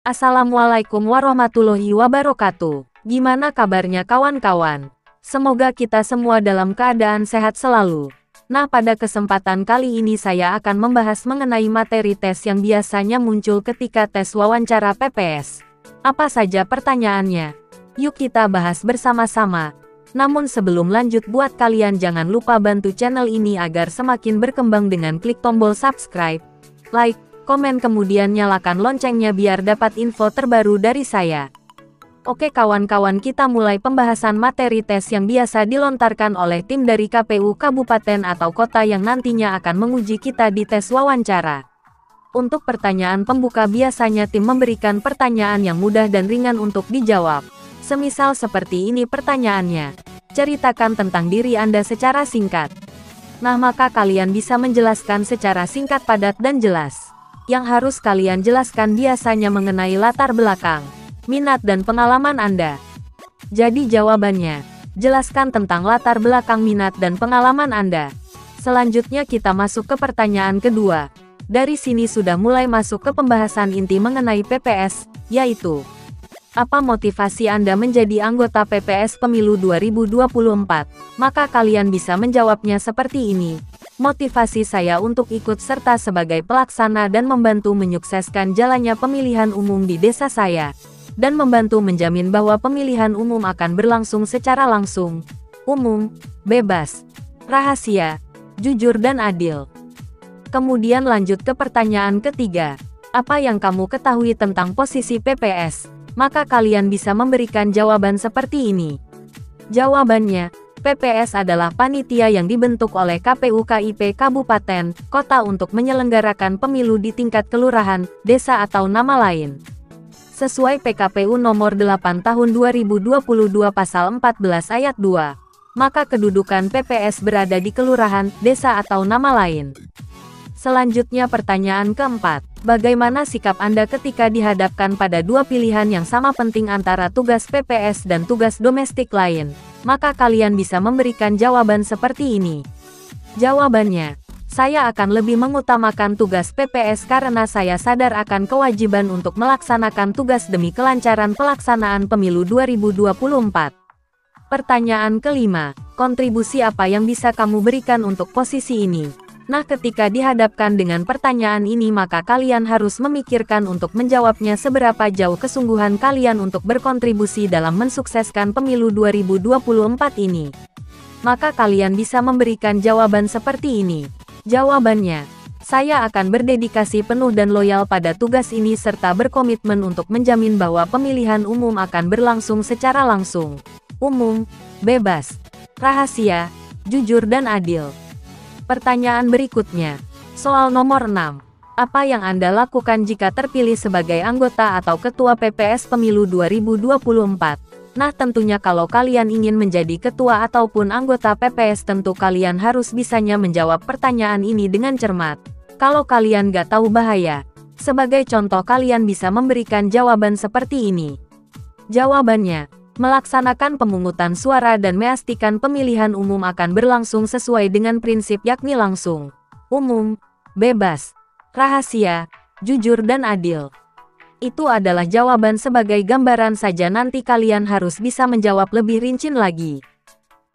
Assalamualaikum warahmatullahi wabarakatuh. Gimana kabarnya kawan-kawan? Semoga kita semua dalam keadaan sehat selalu. Nah, pada kesempatan kali ini saya akan membahas mengenai materi tes yang biasanya muncul ketika tes wawancara PPS. Apa saja pertanyaannya? Yuk kita bahas bersama-sama. Namun sebelum lanjut, buat kalian jangan lupa bantu channel ini agar semakin berkembang dengan klik tombol subscribe, like, komen kemudian nyalakan loncengnya biar dapat info terbaru dari saya. Oke kawan-kawan, kita mulai pembahasan materi tes yang biasa dilontarkan oleh tim dari KPU kabupaten atau kota yang nantinya akan menguji kita di tes wawancara. Untuk pertanyaan pembuka biasanya tim memberikan pertanyaan yang mudah dan ringan untuk dijawab. Semisal seperti ini pertanyaannya, ceritakan tentang diri Anda secara singkat. Nah, maka kalian bisa menjelaskan secara singkat, padat, dan jelas. Yang harus kalian jelaskan biasanya mengenai latar belakang, minat dan pengalaman Anda. Jadi jawabannya, jelaskan tentang latar belakang, minat dan pengalaman Anda. Selanjutnya kita masuk ke pertanyaan kedua. Dari sini sudah mulai masuk ke pembahasan inti mengenai PPS, yaitu apa motivasi Anda menjadi anggota PPS Pemilu 2024? Maka kalian bisa menjawabnya seperti ini. Motivasi saya untuk ikut serta sebagai pelaksana dan membantu menyukseskan jalannya pemilihan umum di desa saya, dan membantu menjamin bahwa pemilihan umum akan berlangsung secara langsung, umum, bebas, rahasia, jujur dan adil. Kemudian lanjut ke pertanyaan ketiga. Apa yang kamu ketahui tentang posisi PPS? Maka kalian bisa memberikan jawaban seperti ini. Jawabannya, PPS adalah panitia yang dibentuk oleh KPU KIP Kabupaten, Kota untuk menyelenggarakan pemilu di tingkat kelurahan, desa atau nama lain. Sesuai PKPU nomor 8 tahun 2022 pasal 14 ayat 2, maka kedudukan PPS berada di kelurahan, desa atau nama lain. Selanjutnya pertanyaan keempat, bagaimana sikap Anda ketika dihadapkan pada dua pilihan yang sama penting antara tugas PPS dan tugas domestik lain? Maka kalian bisa memberikan jawaban seperti ini. Jawabannya, saya akan lebih mengutamakan tugas PPS karena saya sadar akan kewajiban untuk melaksanakan tugas demi kelancaran pelaksanaan pemilu 2024. Pertanyaan kelima, kontribusi apa yang bisa kamu berikan untuk posisi ini? Nah, ketika dihadapkan dengan pertanyaan ini maka kalian harus memikirkan untuk menjawabnya seberapa jauh kesungguhan kalian untuk berkontribusi dalam mensukseskan pemilu 2024 ini. Maka kalian bisa memberikan jawaban seperti ini. Jawabannya, saya akan berdedikasi penuh dan loyal pada tugas ini serta berkomitmen untuk menjamin bahwa pemilihan umum akan berlangsung secara langsung, umum, bebas, rahasia, jujur dan adil. Pertanyaan berikutnya, soal nomor 6. Apa yang Anda lakukan jika terpilih sebagai anggota atau ketua PPS Pemilu 2024? Nah, tentunya kalau kalian ingin menjadi ketua ataupun anggota PPS tentu kalian harus bisanya menjawab pertanyaan ini dengan cermat. Kalau kalian gak tahu bahaya, sebagai contoh kalian bisa memberikan jawaban seperti ini. Jawabannya, melaksanakan pemungutan suara dan memastikan pemilihan umum akan berlangsung sesuai dengan prinsip yakni langsung, umum, bebas, rahasia, jujur dan adil. Itu adalah jawaban sebagai gambaran saja, nanti kalian harus bisa menjawab lebih rinci lagi.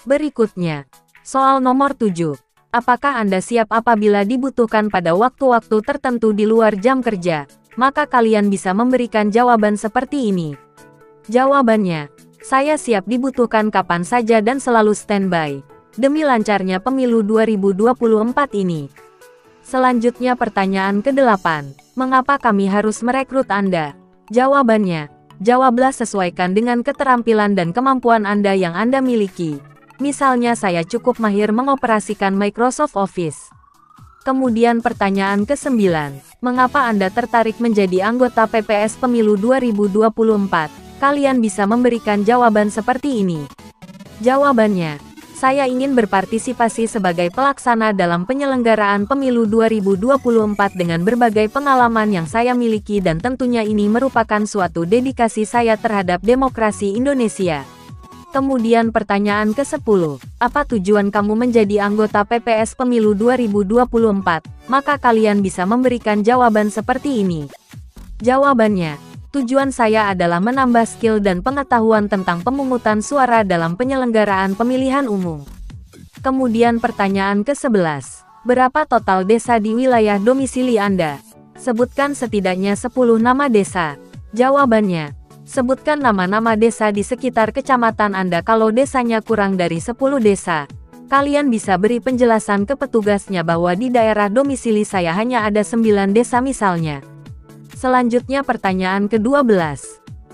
Berikutnya, soal nomor 7. Apakah Anda siap apabila dibutuhkan pada waktu-waktu tertentu di luar jam kerja? Maka kalian bisa memberikan jawaban seperti ini. Jawabannya, saya siap dibutuhkan kapan saja dan selalu standby, demi lancarnya pemilu 2024 ini. Selanjutnya pertanyaan ke-8, mengapa kami harus merekrut Anda? Jawabannya, jawablah sesuaikan dengan keterampilan dan kemampuan Anda yang Anda miliki. Misalnya saya cukup mahir mengoperasikan Microsoft Office. Kemudian pertanyaan ke-9, mengapa Anda tertarik menjadi anggota PPS Pemilu 2024? Kalian bisa memberikan jawaban seperti ini. Jawabannya, saya ingin berpartisipasi sebagai pelaksana dalam penyelenggaraan pemilu 2024 dengan berbagai pengalaman yang saya miliki dan tentunya ini merupakan suatu dedikasi saya terhadap demokrasi Indonesia. Kemudian pertanyaan ke-10, apa tujuan kamu menjadi anggota PPS Pemilu 2024? Maka kalian bisa memberikan jawaban seperti ini. Jawabannya, Tujuan saya adalah menambah skill dan pengetahuan tentang pemungutan suara dalam penyelenggaraan pemilihan umum. Kemudian pertanyaan ke-11. Berapa total desa di wilayah domisili Anda? Sebutkan setidaknya 10 nama desa. Jawabannya, sebutkan nama-nama desa di sekitar kecamatan Anda. Kalau desanya kurang dari 10 desa, kalian bisa beri penjelasan ke petugasnya bahwa di daerah domisili saya hanya ada 9 desa misalnya. Selanjutnya pertanyaan ke-12.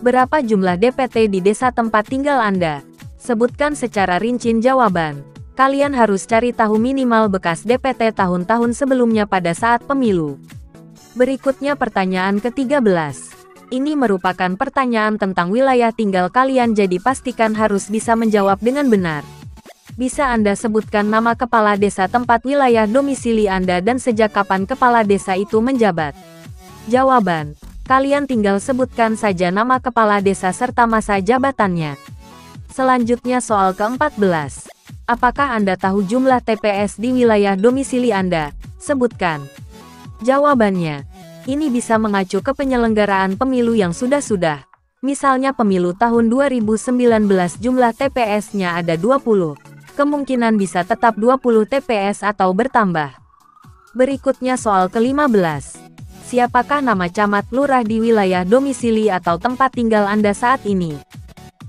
Berapa jumlah DPT di desa tempat tinggal Anda? Sebutkan secara rinci jawaban. Kalian harus cari tahu minimal bekas DPT tahun-tahun sebelumnya pada saat pemilu. Berikutnya pertanyaan ke-13. Ini merupakan pertanyaan tentang wilayah tinggal kalian, jadi pastikan harus bisa menjawab dengan benar. Bisa Anda sebutkan nama kepala desa tempat wilayah domisili Anda dan sejak kapan kepala desa itu menjabat? Jawaban, kalian tinggal sebutkan saja nama kepala desa serta masa jabatannya. Selanjutnya soal ke-14. Apakah Anda tahu jumlah TPS di wilayah domisili Anda? Sebutkan. Jawabannya, ini bisa mengacu ke penyelenggaraan pemilu yang sudah-sudah. Misalnya pemilu tahun 2019 jumlah TPS-nya ada 20. Kemungkinan bisa tetap 20 TPS atau bertambah. Berikutnya soal ke-15. Siapakah nama camat lurah di wilayah domisili atau tempat tinggal Anda saat ini?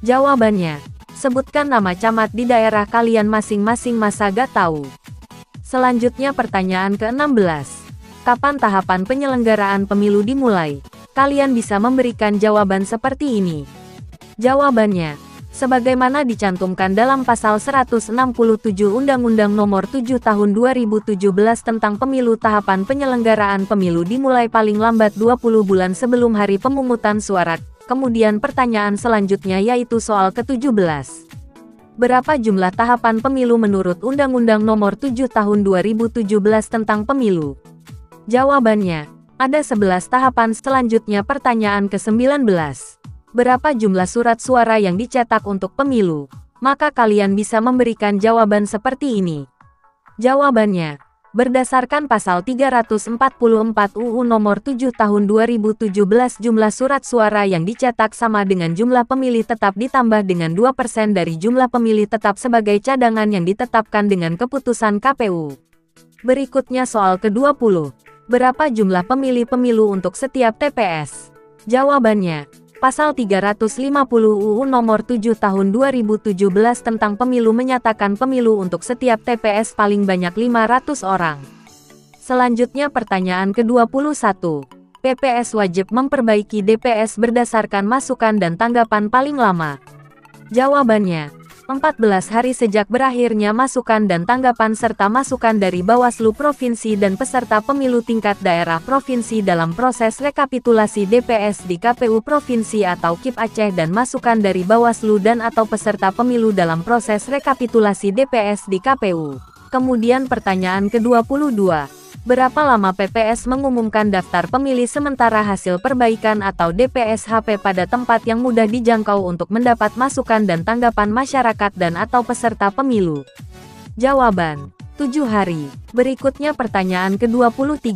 Jawabannya, sebutkan nama camat di daerah kalian masing-masing. Masa gak tahu? Selanjutnya pertanyaan ke-16. Kapan tahapan penyelenggaraan pemilu dimulai? Kalian bisa memberikan jawaban seperti ini. Jawabannya, sebagaimana dicantumkan dalam pasal 167 Undang-Undang Nomor 7 Tahun 2017 tentang Pemilu, tahapan penyelenggaraan pemilu dimulai paling lambat 20 bulan sebelum hari pemungutan suara. Kemudian pertanyaan selanjutnya yaitu soal ke-17. Berapa jumlah tahapan pemilu menurut Undang-Undang Nomor 7 Tahun 2017 tentang Pemilu? Jawabannya, ada 11 tahapan. Selanjutnya pertanyaan ke-19. Berapa jumlah surat suara yang dicetak untuk pemilu? Maka kalian bisa memberikan jawaban seperti ini. Jawabannya, berdasarkan pasal 344 UU Nomor 7 Tahun 2017 jumlah surat suara yang dicetak sama dengan jumlah pemilih tetap ditambah dengan 2% dari jumlah pemilih tetap sebagai cadangan yang ditetapkan dengan keputusan KPU. Berikutnya soal ke-20. Berapa jumlah pemilih pemilu untuk setiap TPS? Jawabannya, pasal 350 UU Nomor 7 Tahun 2017 tentang Pemilu menyatakan pemilu untuk setiap TPS paling banyak 500 orang. Selanjutnya pertanyaan ke-21. PPS wajib memperbaiki DPS berdasarkan masukan dan tanggapan paling lama. Jawabannya, 14 hari sejak berakhirnya masukan dan tanggapan serta masukan dari Bawaslu Provinsi dan peserta pemilu tingkat daerah provinsi dalam proses rekapitulasi DPS di KPU Provinsi atau KIP Aceh dan masukan dari Bawaslu dan atau peserta pemilu dalam proses rekapitulasi DPS di KPU. Kemudian pertanyaan ke-22. Berapa lama PPS mengumumkan daftar pemilih sementara hasil perbaikan atau DPSHP pada tempat yang mudah dijangkau untuk mendapat masukan dan tanggapan masyarakat dan atau peserta pemilu? Jawaban, 7 hari. Berikutnya pertanyaan ke-23.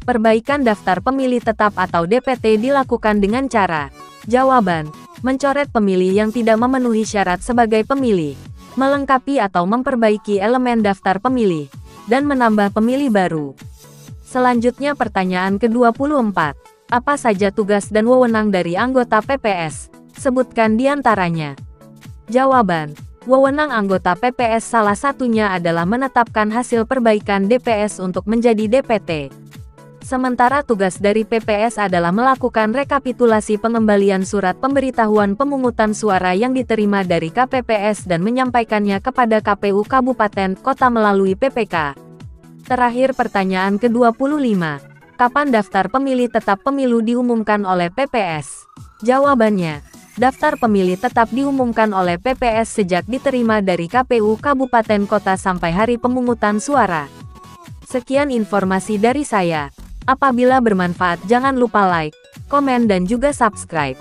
Perbaikan daftar pemilih tetap atau DPT dilakukan dengan cara. Jawaban, mencoret pemilih yang tidak memenuhi syarat sebagai pemilih, melengkapi atau memperbaiki elemen daftar pemilih, dan menambah pemilih baru. Selanjutnya pertanyaan ke-24. Apa saja tugas dan wewenang dari anggota PPS? Sebutkan di antaranya. Jawaban, wewenang anggota PPS salah satunya adalah menetapkan hasil perbaikan DPS untuk menjadi DPT. Sementara tugas dari PPS adalah melakukan rekapitulasi pengembalian surat pemberitahuan pemungutan suara yang diterima dari KPPS dan menyampaikannya kepada KPU Kabupaten Kota melalui PPK. Terakhir pertanyaan ke-25. Kapan daftar pemilih tetap pemilu diumumkan oleh PPS? Jawabannya, daftar pemilih tetap diumumkan oleh PPS sejak diterima dari KPU Kabupaten Kota sampai hari pemungutan suara. Sekian informasi dari saya. Apabila bermanfaat jangan lupa like, komen dan juga subscribe.